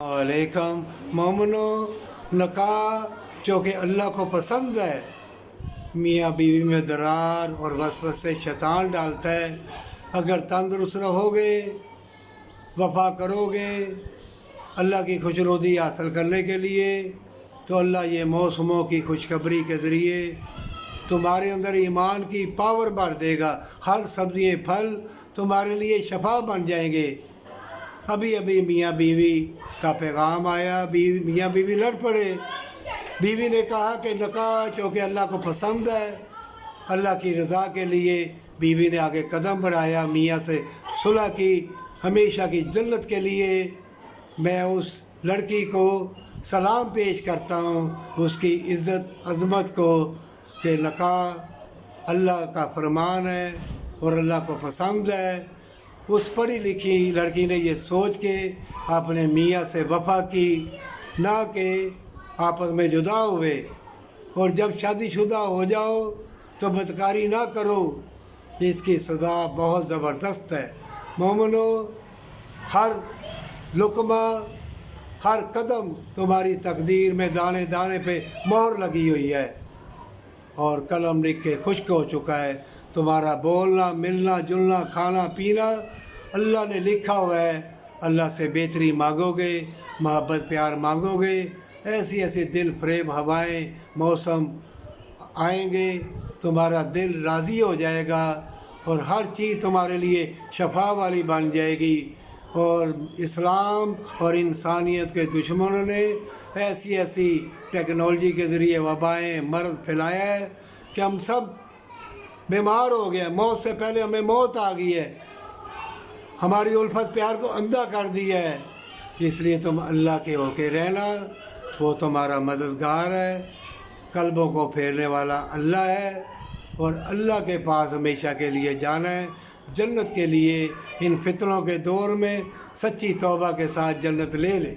वालेकुम मोमनो, नकाह चूँकि अल्लाह को पसंद है, मियाँ बीवी में दरार और वसवसे शैतान डालता है। अगर तंदुरुस्त रहोगे, वफा करोगे अल्लाह की खुशनुदी हासिल करने के लिए, तो अल्लाह ये मौसमों की खुशखबरी के ज़रिए तुम्हारे अंदर ईमान की पावर बढ़ देगा। हर सब्ज़ी फल तुम्हारे लिए शफा बन जाएंगे। अभी अभी मियाँ बीवी का पैगाम आया, मियाँ बीवी लड़ पड़े। बीवी ने कहा कि नकाह चूँकि अल्लाह को पसंद है, अल्लाह की रज़ा के लिए बीवी ने आगे कदम बढ़ाया, मियाँ से सुलह की, हमेशा की जन्नत के लिए। मैं उस लड़की को सलाम पेश करता हूँ, उसकी इज़्ज़त अज़मत को, कि नकाह अल्लाह का फरमान है और अल्लाह को पसंद है। उस पढ़ी लिखी लड़की ने ये सोच के अपने मियाँ से वफ़ा की, ना कि आपस में जुदा हुए। और जब शादीशुदा हो जाओ तो बदकारी ना करो, इसकी सज़ा बहुत ज़बरदस्त है। मोमिनो, हर लुक़मा, हर कदम तुम्हारी तकदीर में दाने दाने पे मोहर लगी हुई है और कलम लिख के खुश्क हो चुका है। तुम्हारा बोलना, मिलना जुलना, खाना पीना अल्लाह ने लिखा हुआ है। अल्लाह से बेहतरी मांगोगे, मोहब्बत प्यार मांगोगे, ऐसी ऐसी दिल फरेब हवाएं मौसम आएंगे, तुम्हारा दिल राज़ी हो जाएगा और हर चीज़ तुम्हारे लिए शफा वाली बन जाएगी। और इस्लाम और इंसानियत के दुश्मनों ने ऐसी ऐसी टेक्नोलॉजी के ज़रिए वबाएँ मर्ज़ फैलाया है कि हम सब बीमार हो गए। मौत से पहले हमें मौत आ गई है, हमारी उल्फत प्यार को अंधा कर दिया है। इसलिए तुम अल्लाह के होके रहना, वो तुम्हारा मददगार है, कल्बों को फेरने वाला अल्लाह है और अल्लाह के पास हमेशा के लिए जाना है, जन्नत के लिए। इन फितनों के दौर में सच्ची तौबा के साथ जन्नत ले ले।